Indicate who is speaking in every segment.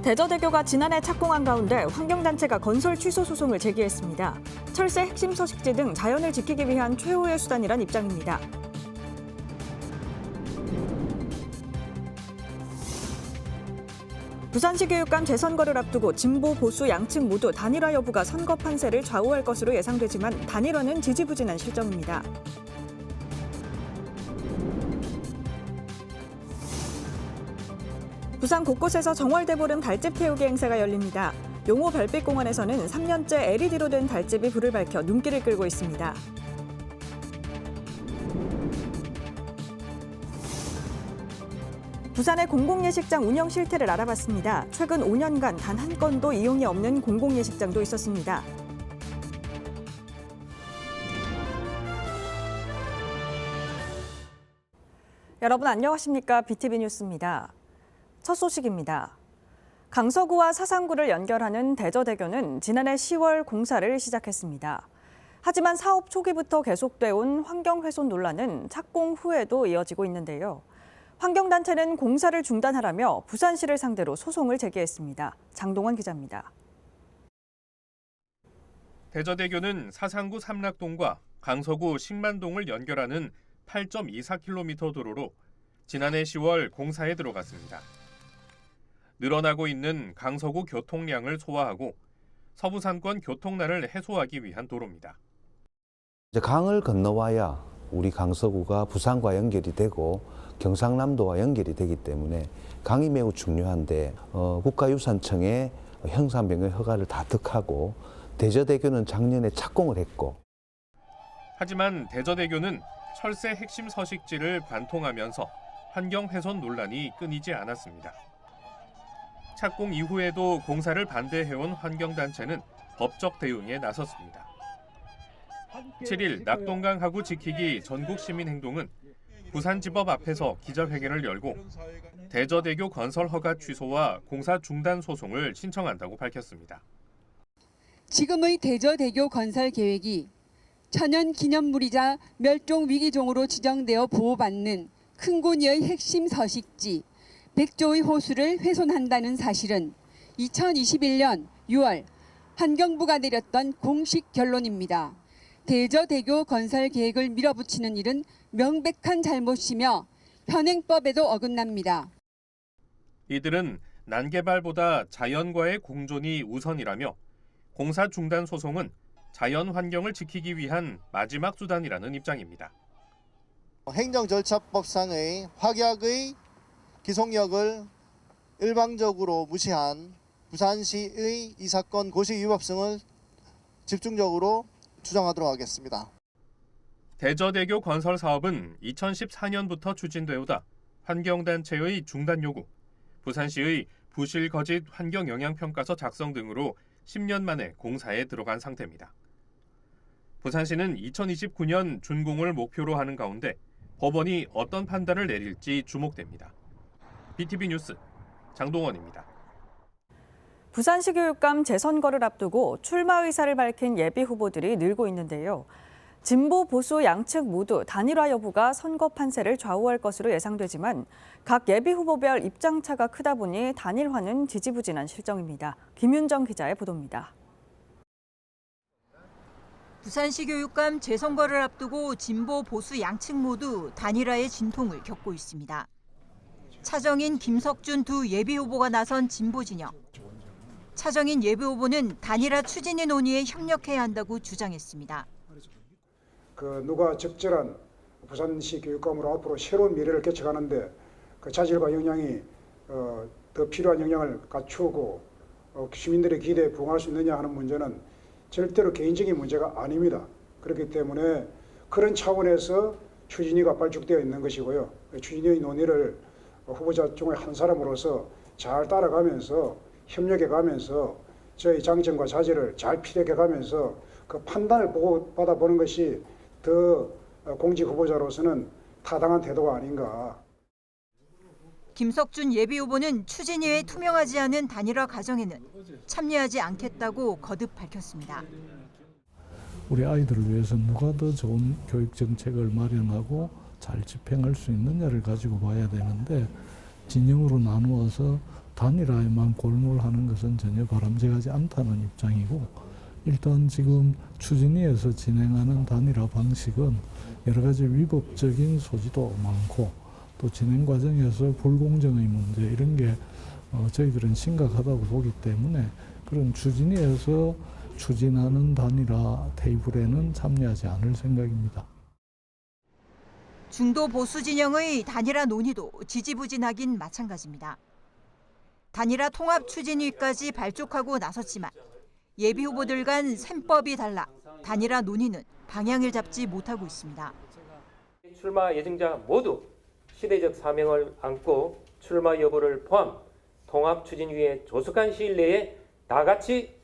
Speaker 1: 대저대교가 지난해 착공한 가운데 환경단체가 건설 취소 소송을 제기했습니다. 철새 핵심 서식지 등 자연을 지키기 위한 최후의 수단이란 입장입니다. 부산시 교육감 재선거를 앞두고 진보, 보수 양측 모두 단일화 여부가 선거 판세를 좌우할 것으로 예상되지만 단일화는 지지부진한 실정입니다. 부산 곳곳에서 정월대보름 달집 태우기 행사가 열립니다. 용호 별빛공원에서는 3년째 LED로 된 달집이 불을 밝혀 눈길을 끌고 있습니다. 부산의 공공예식장 운영 실태를 알아봤습니다. 최근 5년간 단 한 건도 이용이 없는 공공예식장도 있었습니다. 여러분 안녕하십니까? BTV 뉴스입니다. 첫 소식입니다. 강서구와 사상구를 연결하는 대저대교는 지난해 10월 공사를 시작했습니다. 하지만 사업 초기부터 계속돼 온 환경훼손 논란은 착공 후에도 이어지고 있는데요. 환경단체는 공사를 중단하라며 부산시를 상대로 소송을 제기했습니다. 장동원 기자입니다.
Speaker 2: 대저대교는 사상구 삼락동과 강서구 식만동을 연결하는 8.24km 도로로 지난해 10월 공사에 들어갔습니다. 늘어나고 있는 강서구 교통량을 소화하고 서부산권 교통난을 해소하기 위한 도로입니다.
Speaker 3: 이제 강을 건너와야 우리 강서구가 부산과 연결이 되고 경상남도와 연결이 되기 때문에 강이 매우 중요한데 국가유산청에 형사명의 허가를 다 득하고 대저대교는 작년에 착공을 했고.
Speaker 2: 하지만 대저대교는 철새 핵심 서식지를 관통하면서 환경훼손 논란이 끊이지 않았습니다. 착공 이후에도 공사를 반대해온 환경단체는 법적 대응에 나섰습니다. 7일 낙동강 하구 지키기 전국시민행동은 부산지법 앞에서 기자회견을 열고 대저대교 건설 허가 취소와 공사 중단 소송을 신청한다고 밝혔습니다.
Speaker 4: 지금의 대저대교 건설 계획이 천연 기념물이자 멸종 위기종으로 지정되어 보호받는 큰고니의 핵심 서식지 백조의 호수를 훼손한다는 사실은 2021년 6월 환경부가 내렸던 공식 결론입니다. 대저대교 건설 계획을 밀어붙이는 일은 명백한 잘못이며 현행법에도 어긋납니다.
Speaker 2: 이들은 난개발보다 자연과의 공존이 우선이라며 공사 중단 소송은 자연 환경을 지키기 위한 마지막 수단이라는 입장입니다.
Speaker 5: 행정절차법상의 확약의 기속력을 일방적으로 무시한 부산시의 이 사건 고시 위법성을 집중적으로 주장하도록 하겠습니다.
Speaker 2: 대저대교 건설 사업은 2014년부터 추진돼 오다 환경단체의 중단 요구, 부산시의 부실 거짓 환경영향평가서 작성 등으로 10년 만에 공사에 들어간 상태입니다. 부산시는 2029년 준공을 목표로 하는 가운데 법원이 어떤 판단을 내릴지 주목됩니다. BTV 뉴스 장동원입니다.
Speaker 1: 부산시 교육감 재선거를 앞두고 출마 의사를 밝힌 예비 후보들이 늘고 있는데요. 진보, 보수 양측 모두 단일화 여부가 선거 판세를 좌우할 것으로 예상되지만 각 예비 후보별 입장차가 크다 보니 단일화는 지지부진한 실정입니다. 김윤정 기자의 보도입니다.
Speaker 6: 부산시 교육감 재선거를 앞두고 진보, 보수 양측 모두 단일화의 진통을 겪고 있습니다. 차정인, 김석준 두 예비 후보가 나선 진보 진영. 차정인 예비 후보는 단일화 추진위 논의에 협력해야 한다고 주장했습니다.
Speaker 7: 누가 적절한 부산시 교육감으로 앞으로 새로운 미래를 개척하는데 그 자질과 역량이 더 필요한 역량을 갖추고 시민들의 기대에 부응할 수 있느냐 하는 문제는 절대로 개인적인 문제가 아닙니다. 그렇기 때문에 그런 차원에서 추진위가 발족되어 있는 것이고요. 추진위의 논의를 후보자 중에 한 사람으로서 잘 따라가면서 협력해가면서 저희 장점과 자질을 잘 피력해가면서 그 판단을 받아보는 것이 더 공직 후보자로서는 타당한 태도가 아닌가.
Speaker 6: 김석준 예비 후보는 추진위에 투명하지 않은 단일화 과정에는 참여하지 않겠다고 거듭 밝혔습니다.
Speaker 8: 우리 아이들을 위해서 누가 더 좋은 교육 정책을 마련하고 잘 집행할 수 있느냐를 가지고 봐야 되는데 진영으로 나누어서 단일화에만 골몰하는 것은 전혀 바람직하지 않다는 입장이고, 일단 지금 추진위에서 진행하는 단일화 방식은 여러 가지 위법적인 소지도 많고, 또 진행 과정에서 불공정의 문제 이런 게 저희들은 심각하다고 보기 때문에 그런 추진위에서 추진하는 단일화 테이블에는 참여하지 않을 생각입니다.
Speaker 6: 중도 보수 진영의 단일화 논의도 지지부진하긴 마찬가지입니다. 단일화 통합 추진위까지 발족하고 나섰지만 예비 후보들 간 셈법이 달라 단일화 논의는 방향을 잡지 못하고 있습니다.
Speaker 9: 출마 예정자 모두 시대적 사명을 안고 출마 여부를 포함 통합 추진위의 조속한 시일 내에 다 같이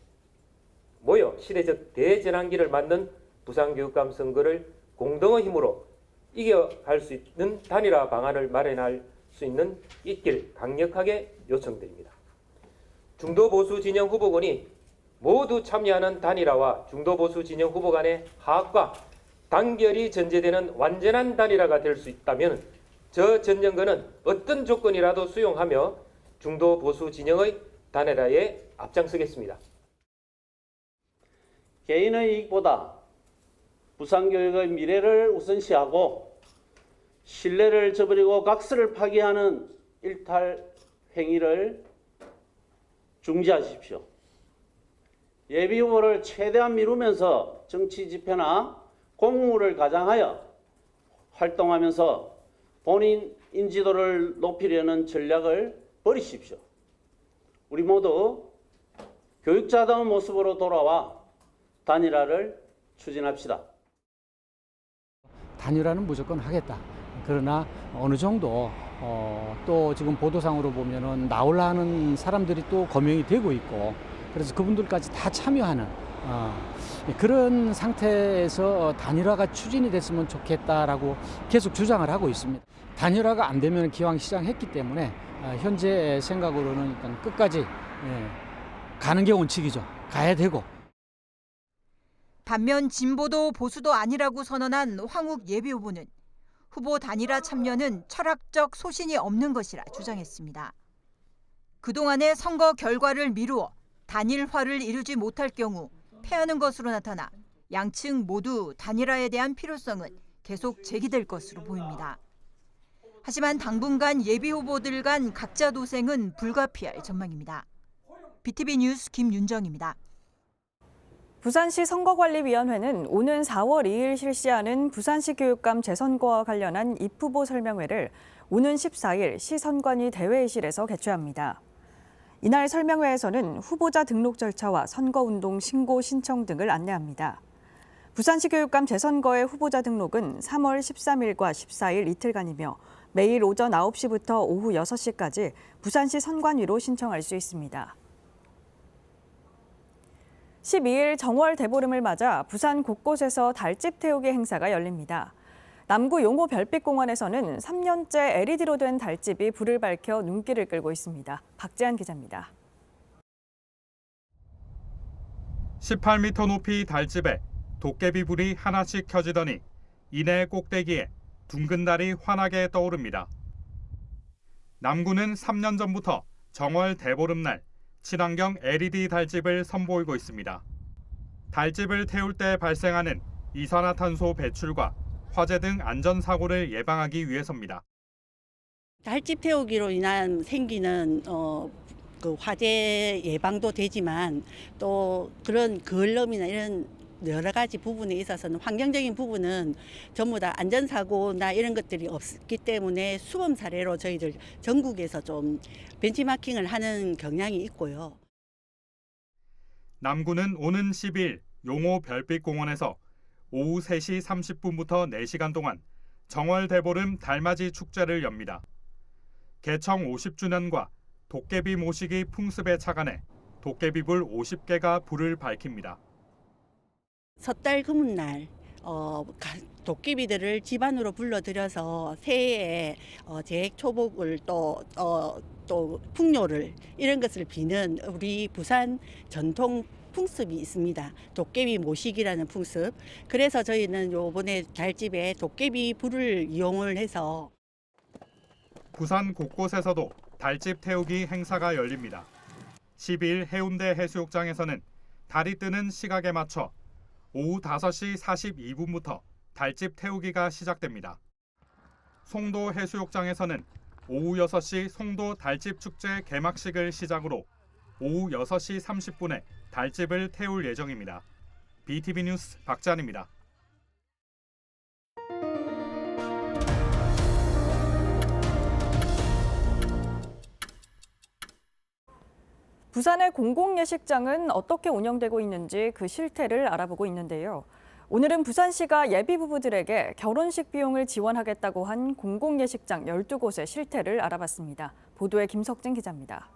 Speaker 9: 모여 시대적 대전환기를 맞는 부산교육감 선거를 공동의 힘으로 이겨갈 수 있는 단일화 방안을 마련할 수 있길 강력하게 요청드립니다. 중도 보수 진영 후보군이 모두 참여하는 단일화와 중도 보수 진영 후보 간의 화합과 단결이 전제되는 완전한 단일화가 될 수 있다면 저 전연근은 어떤 조건이라도 수용하며 중도 보수 진영의 단일화에 앞장서겠습니다.
Speaker 10: 개인의 이익보다 부산교육의 미래를 우선시하고 신뢰를 저버리고 각서를 파기하는 일탈 행위를 중지하십시오. 예비 후보를 최대한 미루면서 정치 집회나 공무를 가장하여 활동하면서 본인 인지도를 높이려는 전략을 버리십시오. 우리 모두 교육자다운 모습으로 돌아와 단일화를 추진합시다.
Speaker 11: 단일화는 무조건 하겠다. 그러나 어느 정도 또 지금 보도상으로 보면은 나올라 하는 사람들이 또 거명이 되고 있고, 그래서 그분들까지 다 참여하는 그런 상태에서 단일화가 추진이 됐으면 좋겠다라고 계속 주장을 하고 있습니다. 단일화가 안 되면 기왕 시작했기 때문에 현재 생각으로는 일단 끝까지 가는 게 원칙이죠. 가야 되고.
Speaker 6: 반면 진보도 보수도 아니라고 선언한 황욱 예비후보는 후보 단일화 참여는 철학적 소신이 없는 것이라 주장했습니다. 그동안의 선거 결과를 미루어 단일화를 이루지 못할 경우 패하는 것으로 나타나 양측 모두 단일화에 대한 필요성은 계속 제기될 것으로 보입니다. 하지만 당분간 예비후보들 간 각자 도생은 불가피할 전망입니다. BTV 뉴스 김윤정입니다.
Speaker 1: 부산시 선거관리위원회는 오는 4월 2일 실시하는 부산시 교육감 재선거와 관련한 입후보 설명회를 오는 14일 시선관위 대회의실에서 개최합니다. 이날 설명회에서는 후보자 등록 절차와 선거운동 신고 신청 등을 안내합니다. 부산시 교육감 재선거의 후보자 등록은 3월 13일과 14일 이틀간이며 매일 오전 9시부터 오후 6시까지 부산시 선관위로 신청할 수 있습니다. 12일 정월 대보름을 맞아 부산 곳곳에서 달집 태우기 행사가 열립니다. 남구 용호 별빛공원에서는 3년째 LED로 된 달집이 불을 밝혀 눈길을 끌고 있습니다. 박재한 기자입니다.
Speaker 2: 18m 높이 달집에 도깨비 불이 하나씩 켜지더니 이내 꼭대기에 둥근 달이 환하게 떠오릅니다. 남구는 3년 전부터 정월 대보름날 친환경 LED 달집을 선보이고 있습니다. 달집을 태울 때 발생하는 이산화탄소 배출과 화재 등 안전사고를 예방하기 위해서입니다.
Speaker 12: 달집 태우기로 인한 생기는 그 화재 예방도 되지만 또 그런 거울럼이나 이런 여러 가지 부분에 있어서는 환경적인 부분은 전부 다 안전사고나 이런 것들이 없기 때문에 수범 사례로 저희들 전국에서 좀 벤치마킹을 하는 경향이 있고요.
Speaker 2: 남구는 오는 10일 용호 별빛공원에서 오후 3시 30분부터 4시간 동안 정월 대보름 달맞이 축제를 엽니다. 개청 50주년과 도깨비 모시기 풍습에 착안해 도깨비불 50개가 불을 밝힙니다.
Speaker 12: 섣달 금운날 도깨비들을 집 안으로 불러들여서 새해에 재액초복을 또 풍요를 이런 것을 비는 우리 부산 전통 풍습이 있습니다. 도깨비 모시기라는 풍습. 그래서 저희는 이번에 달집에 도깨비 불을 이용을 해서
Speaker 2: 부산 곳곳에서도 달집 태우기 행사가 열립니다. 12일 해운대 해수욕장에서는 달이 뜨는 시각에 맞춰 오후 5시 42분부터 달집 태우기가 시작됩니다. 송도 해수욕장에서는 오후 6시 송도 달집 축제 개막식을 시작으로 오후 6시 30분에 달집을 태울 예정입니다. BTV 뉴스 박찬입니다.
Speaker 1: 부산의 공공예식장은 어떻게 운영되고 있는지 그 실태를 알아보고 있는데요. 오늘은 부산시가 예비 부부들에게 결혼식 비용을 지원하겠다고 한 공공예식장 12곳의 실태를 알아봤습니다. 보도에 김석진 기자입니다.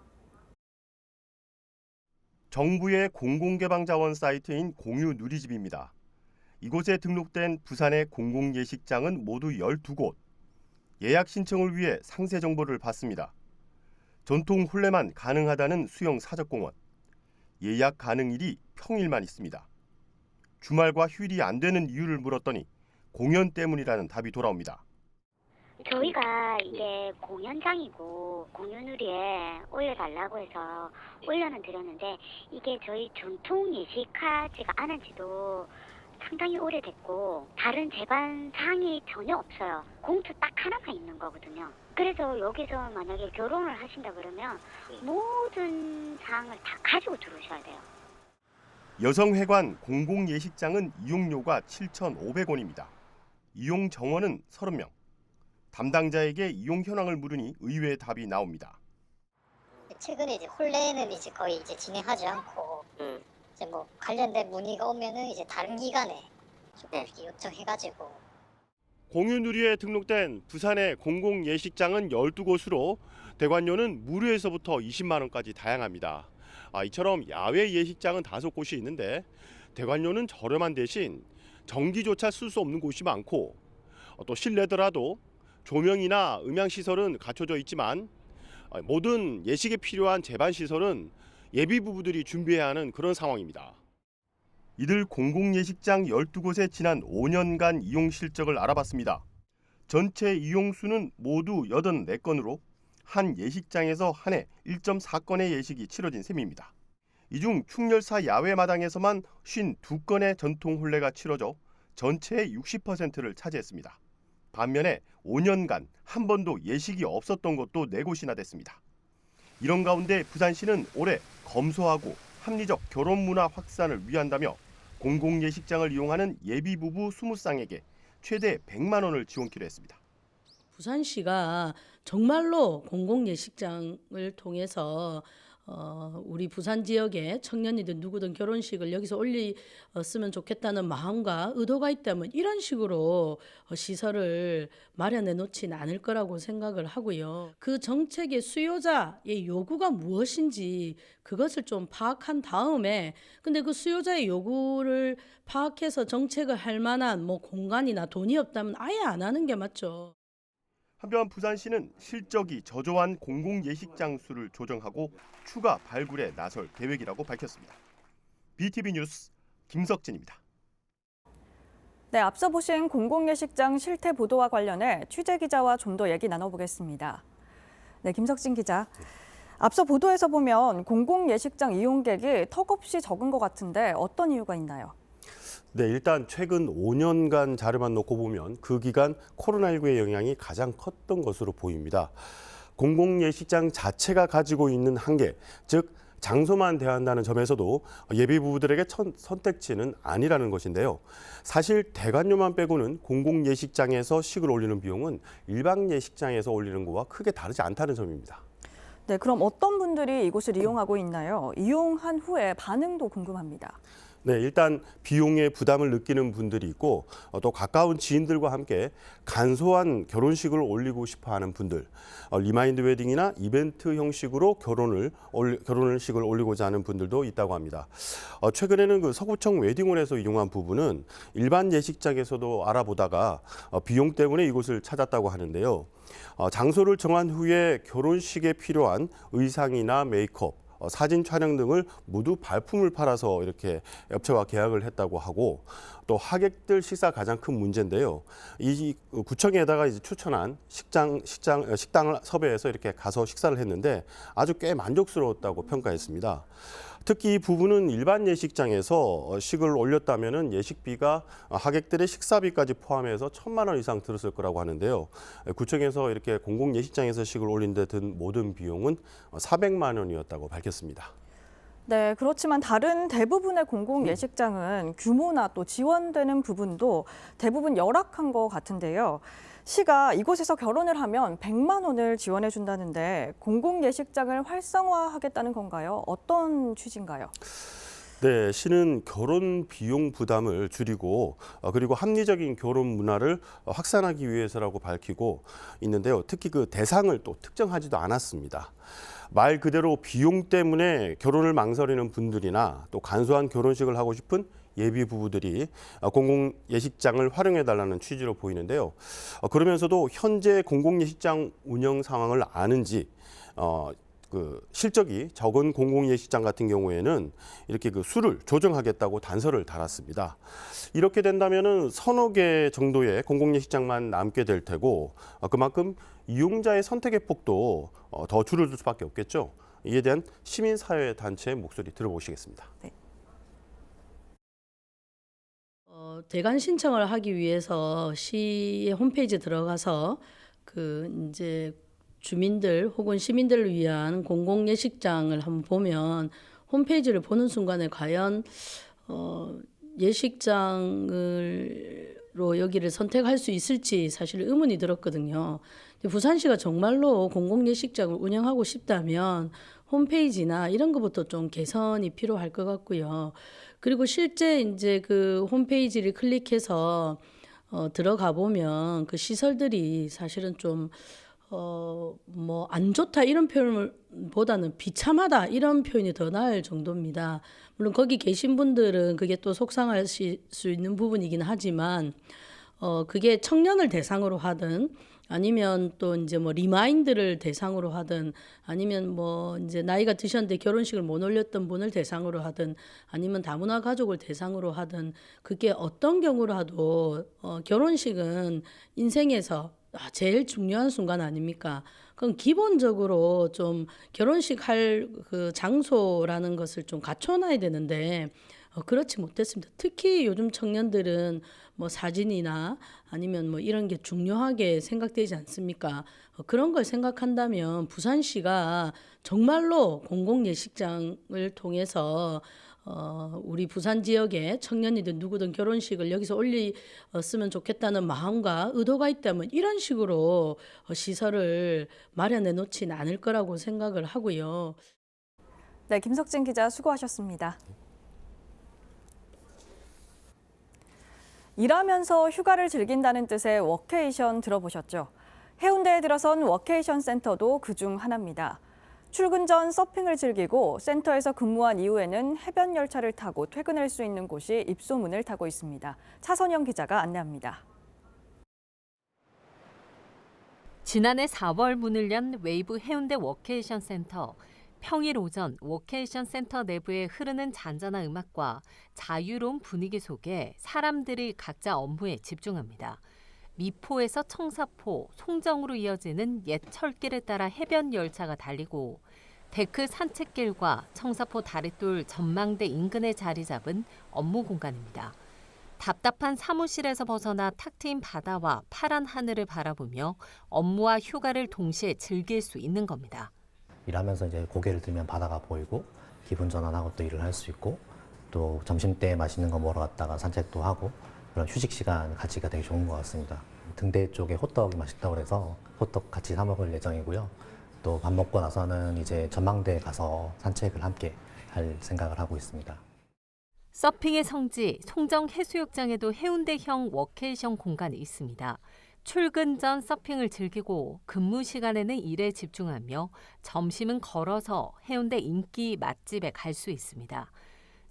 Speaker 13: 정부의 공공개방자원 사이트인 공유누리집입니다. 이곳에 등록된 부산의 공공예식장은 모두 12곳. 예약 신청을 위해 상세 정보를 받습니다. 전통 혼례만 가능하다는 수영 사적공원. 예약 가능일이 평일만 있습니다. 주말과 휴일이 안 되는 이유를 물었더니 공연 때문이라는 답이 돌아옵니다.
Speaker 14: 저희가 이게 공연장이고 공연우리에 올려달라고 해서 올려는 드렸는데 이게 저희 전통 예식하지가 않은 지도 상당히 오래됐고 다른 제반 사항이 전혀 없어요. 공투 딱 하나만 있는 거거든요. 그래서 여기서 만약에 결혼을 하신다 그러면 모든 사항을 다 가지고 들어오셔야 돼요.
Speaker 13: 여성회관 공공예식장은 이용료가 7,500원입니다. 이용 정원은 30명. 담당자에게 이용 현황을 물으니 의외의 답이 나옵니다.
Speaker 14: 최근에 이제 혼례는 이제 거의 이제 진행하지 않고 이제 뭐 관련된 문의가 오면은 이제 다른 기관에 조금 요청해가지고.
Speaker 13: 공유누리에 등록된 부산의 공공예식장은 12곳으로 대관료는 무료에서부터 20만 원까지 다양합니다. 이처럼 야외 예식장은 5곳이 있는데 대관료는 저렴한 대신 전기조차 쓸 수 없는 곳이 많고 또 실내더라도 조명이나 음향시설은 갖춰져 있지만 모든 예식에 필요한 제반시설은 예비 부부들이 준비해야 하는 그런 상황입니다. 이들 공공예식장 12곳의 지난 5년간 이용 실적을 알아봤습니다. 전체 이용수는 모두 84건으로 한 예식장에서 한 해 1.4건의 예식이 치러진 셈입니다. 이 중 충렬사 야외마당에서만 52건의 전통 혼례가 치러져 전체의 60%를 차지했습니다. 반면에 5년간 한 번도 예식이 없었던 곳도 4곳이나 됐습니다. 이런 가운데 부산시는 올해 검소하고 합리적 결혼 문화 확산을 위한다며 공공예식장을 이용하는 예비부부 20쌍에게 최대 100만 원을 지원키로 했습니다.
Speaker 15: 부산시가 정말로 공공예식장을 통해서 우리 부산 지역의 청년이든 누구든 결혼식을 여기서 올렸으면 좋겠다는 마음과 의도가 있다면 이런 식으로 시설을 마련해 놓지는 않을 거라고 생각을 하고요. 그 정책의 수요자의 요구가 무엇인지 그것을 좀 파악한 다음에 근데 그 수요자의 요구를 파악해서 정책을 할 만한 뭐 공간이나 돈이 없다면 아예 안 하는 게 맞죠.
Speaker 13: 한편 부산시는 실적이 저조한 공공예식장 수를 조정하고 추가 발굴에 나설 계획이라고 밝혔습니다. BTV 뉴스 김석진입니다.
Speaker 1: 네, 앞서 보신 공공예식장 실태 보도와 관련해 취재기자와 좀 더 얘기 나눠보겠습니다. 네, 김석진 기자. 앞서 보도에서 보면 공공예식장 이용객이 턱없이 적은 것 같은데 어떤 이유가 있나요?
Speaker 13: 네, 일단 최근 5년간 자료만 놓고 보면 그 기간 코로나19의 영향이 가장 컸던 것으로 보입니다. 공공예식장 자체가 가지고 있는 한계, 즉 장소만 대한다는 점에서도 예비 부부들에게 선택지는 아니라는 것인데요. 사실 대관료만 빼고는 공공예식장에서 식을 올리는 비용은 일반 예식장에서 올리는 것과 크게 다르지 않다는 점입니다.
Speaker 1: 네, 그럼 어떤 분들이 이곳을 이용하고 있나요? 이용한 후에 반응도 궁금합니다.
Speaker 13: 네, 일단 비용의 부담을 느끼는 분들이 있고 또 가까운 지인들과 함께 간소한 결혼식을 올리고 싶어하는 분들, 리마인드 웨딩이나 이벤트 형식으로 결혼식을 올리고자 하는 분들도 있다고 합니다. 최근에는 그 서구청 웨딩홀에서 이용한 부부는 일반 예식장에서도 알아보다가 비용 때문에 이곳을 찾았다고 하는데요. 장소를 정한 후에 결혼식에 필요한 의상이나 메이크업, 사진 촬영 등을 모두 발품을 팔아서 이렇게 업체와 계약을 했다고 하고 또 하객들 식사 가장 큰 문제인데요. 이 구청에다가 이제 추천한 식당을 섭외해서 이렇게 가서 식사를 했는데 아주 꽤 만족스러웠다고 평가했습니다. 특히 이 부부는 일반 예식장에서 식을 올렸다면은 예식비가 하객들의 식사비까지 포함해서 1,000만 원 이상 들었을 거라고 하는데요. 구청에서 이렇게 공공 예식장에서 식을 올린 데 든 모든 비용은 400만 원이었다고 밝혔습니다.
Speaker 1: 네, 그렇지만 다른 대부분의 공공 예식장은 규모나 또 지원되는 부분도 대부분 열악한 것 같은데요. 시가 이곳에서 결혼을 하면 100만 원을 지원해 준다는데 공공 예식장을 활성화하겠다는 건가요? 어떤 취지인가요?
Speaker 13: 네, 시는 결혼 비용 부담을 줄이고 그리고 합리적인 결혼 문화를 확산하기 위해서라고 밝히고 있는데요. 특히 그 대상을 또 특정하지도 않았습니다. 말 그대로 비용 때문에 결혼을 망설이는 분들이나 또 간소한 결혼식을 하고 싶은 예비 부부들이 공공 예식장을 활용해 달라는 취지로 보이는데요. 그러면서도 현재 공공 예식장 운영 상황을 아는지 실적이 적은 공공 예식장 같은 경우에는 이렇게 그 수를 조정하겠다고 단서를 달았습니다. 이렇게 된다면은 서너 개 정도의 공공 예식장만 남게 될 테고 그만큼 이용자의 선택의 폭도 더 줄어들 수밖에 없겠죠. 이에 대한 시민사회 단체의 목소리 들어보시겠습니다.
Speaker 1: 네.
Speaker 15: 대관 신청을 하기 위해서 시의 홈페이지에 들어가서 이제 주민들 혹은 시민들을 위한 공공 예식장을 한번 보면 홈페이지를 보는 순간에 과연 예식장으로 여기를 선택할 수 있을지 사실 의문이 들었거든요. 부산시가 정말로 공공 예식장을 운영하고 싶다면 홈페이지나 이런 것부터 좀 개선이 필요할 것 같고요. 그리고 실제 이제 그 홈페이지를 클릭해서 들어가 보면 그 시설들이 사실은 좀 뭐 안 좋다 이런 표현보다는 비참하다 이런 표현이 더 나을 정도입니다. 물론 거기 계신 분들은 그게 또 속상하실 수 있는 부분이긴 하지만 그게 청년을 대상으로 하든 아니면 또 이제 뭐 리마인드를 대상으로 하든 아니면 뭐 이제 나이가 드셨는데 결혼식을 못 올렸던 분을 대상으로 하든 아니면 다문화 가족을 대상으로 하든 그게 어떤 경우라도 결혼식은 인생에서 제일 중요한 순간 아닙니까? 그럼 기본적으로 좀 결혼식 할 그 장소라는 것을 좀 갖춰놔야 되는데 그렇지 못했습니다. 특히 요즘 청년들은 뭐 사진이나 아니면 뭐 이런 게 중요하게 생각되지 않습니까? 그런 걸 생각한다면 부산시가 정말로 공공 예식장을 통해서 우리 부산 지역의 청년이든 누구든 결혼식을 여기서 올렸으면 좋겠다는 마음과 의도가 있다면 이런 식으로 시설을 마련해 놓지는 않을 거라고 생각을 하고요.
Speaker 1: 네, 김석진 기자 수고하셨습니다. 일하면서 휴가를 즐긴다는 뜻의 워케이션 들어보셨죠? 해운대에 들어선 워케이션 센터도 그중 하나입니다. 출근 전 서핑을 즐기고 센터에서 근무한 이후에는 해변 열차를 타고 퇴근할 수 있는 곳이 입소문을 타고 있습니다. 차선영 기자가 안내합니다.
Speaker 16: 지난해 4월 문을 연 웨이브 해운대 워케이션 센터. 평일 오전 워케이션 센터 내부에 흐르는 잔잔한 음악과 자유로운 분위기 속에 사람들이 각자 업무에 집중합니다. 미포에서 청사포, 송정으로 이어지는 옛 철길을 따라 해변 열차가 달리고 데크 산책길과 청사포 다리돌 전망대 인근에 자리 잡은 업무 공간입니다. 답답한 사무실에서 벗어나 탁 트인 바다와 파란 하늘을 바라보며 업무와 휴가를 동시에 즐길 수 있는 겁니다.
Speaker 17: 일하면서 이제 고개를 들면 바다가 보이고 기분 전환하고 또 일을 할 수 있고 또 점심때 맛있는 거 먹으러 갔다가 산책도 하고 그런 휴식 시간 가치가 되게 좋은 것 같습니다. 등대 쪽에 호떡이 맛있다고 해서 호떡 같이 사 먹을 예정이고요. 또 밥 먹고 나서는 이제 전망대에 가서 산책을 함께 할 생각을 하고 있습니다.
Speaker 16: 서핑의 성지 송정 해수욕장에도 해운대형 워케이션 공간이 있습니다. 출근 전 서핑을 즐기고 근무 시간에는 일에 집중하며 점심은 걸어서 해운대 인기 맛집에 갈 수 있습니다.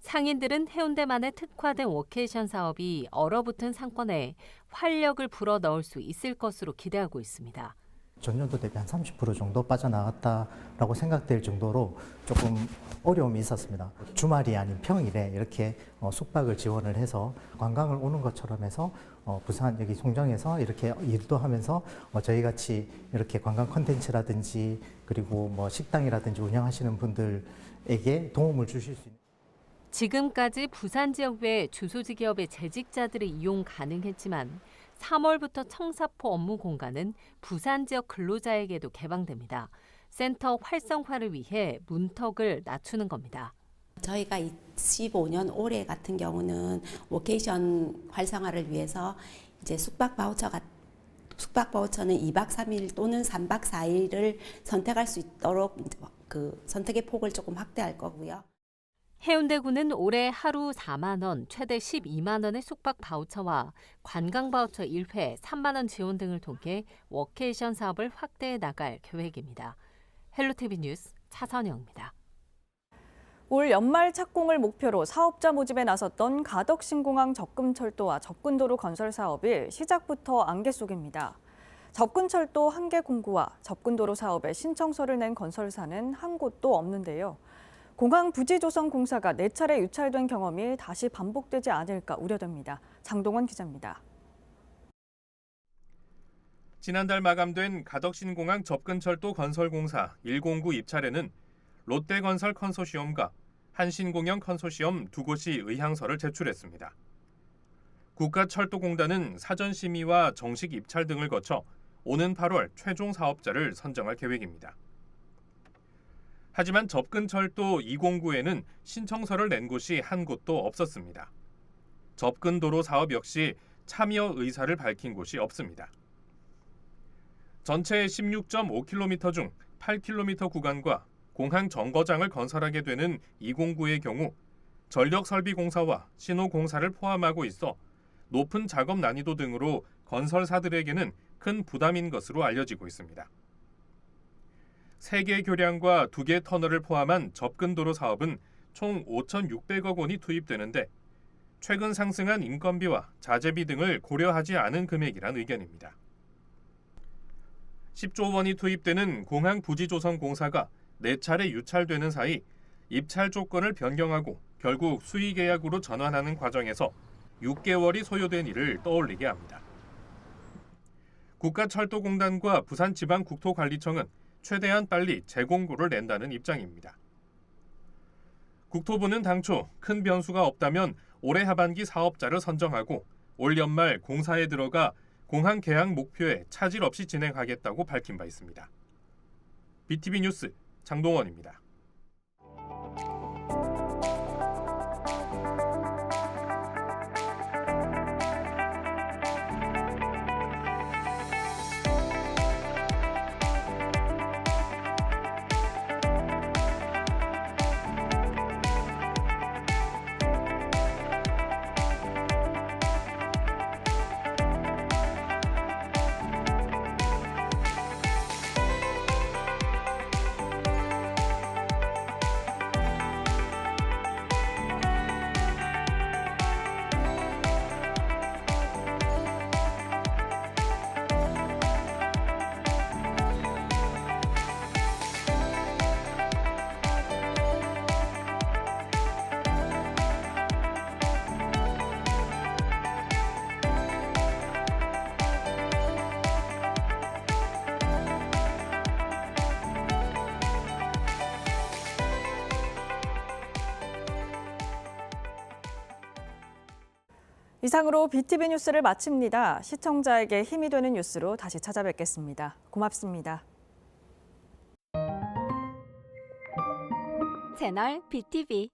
Speaker 16: 상인들은 해운대만의 특화된 워케이션 사업이 얼어붙은 상권에 활력을 불어넣을 수 있을 것으로 기대하고 있습니다.
Speaker 17: 전년도 대비 한 30% 정도 빠져나갔다라고 생각될 정도로 조금 어려움이 있었습니다. 주말이 아닌 평일에 이렇게 숙박을 지원을 해서 관광을 오는 것처럼 해서 부산 여기 송정에서 이렇게 일도 하면서 저희 같이 이렇게 관광 콘텐츠라든지 그리고 뭐 식당이라든지 운영하시는 분들에게 도움을 주실 수 있는.
Speaker 16: 지금까지 부산 지역 외 주소지 기업의 재직자들이 이용 가능했지만 3월부터 청사포 업무 공간은 부산 지역 근로자에게도 개방됩니다. 센터 활성화를 위해 문턱을 낮추는 겁니다.
Speaker 18: 저희가 25년 올해 같은 경우는 워케이션 활성화를 위해서 이제 숙박 바우처는 2박 3일 또는 3박 4일을 선택할 수 있도록 그 선택의 폭을 조금 확대할 거고요.
Speaker 16: 해운대구는 올해 하루 4만 원, 최대 12만 원의 숙박 바우처와 관광 바우처 1회 3만 원 지원 등을 통해 워케이션 사업을 확대해 나갈 계획입니다. 헬로티비 뉴스 차선영입니다.
Speaker 1: 올 연말 착공을 목표로 사업자 모집에 나섰던 가덕신공항 접근철도와 접근도로 건설 사업이 시작부터 안개 속입니다. 접근철도 한개 공고와 접근도로 사업에 신청서를 낸 건설사는 한 곳도 없는데요. 공항 부지 조성 공사가 4차례 유찰된 경험이 다시 반복되지 않을까 우려됩니다. 장동원 기자입니다.
Speaker 2: 지난달 마감된 가덕신공항 접근철도 건설공사 109 입찰에는 롯데건설 컨소시엄과 한신공영 컨소시엄 두 곳이 의향서를 제출했습니다. 국가철도공단은 사전 심의와 정식 입찰 등을 거쳐 오는 8월 최종 사업자를 선정할 계획입니다. 하지만 접근철도 209에는 신청서를 낸 곳이 한 곳도 없었습니다. 접근도로 사업 역시 참여 의사를 밝힌 곳이 없습니다. 전체 16.5km 중 8km 구간과 공항 정거장을 건설하게 되는 209의 경우 전력설비공사와 신호공사를 포함하고 있어 높은 작업 난이도 등으로 건설사들에게는 큰 부담인 것으로 알려지고 있습니다. 3개 교량과 2개 터널을 포함한 접근도로 사업은 총 5,600억 원이 투입되는데 최근 상승한 인건비와 자재비 등을 고려하지 않은 금액이란 의견입니다. 10조 원이 투입되는 공항 부지 조성 공사가 4차례 유찰되는 사이 입찰 조건을 변경하고 결국 수의 계약으로 전환하는 과정에서 6개월이 소요된 일을 떠올리게 합니다. 국가철도공단과 부산지방국토관리청은 최대한 빨리 재공고를 낸다는 입장입니다. 국토부는 당초 큰 변수가 없다면 올해 하반기 사업자를 선정하고 올 연말 공사에 들어가 공항 개항 목표에 차질 없이 진행하겠다고 밝힌 바 있습니다. BTV 뉴스 장동원입니다.
Speaker 1: 이상으로 BTV 뉴스를 마칩니다. 시청자에게 힘이 되는 뉴스로 다시 찾아뵙겠습니다. 고맙습니다.
Speaker 19: 채널 BTV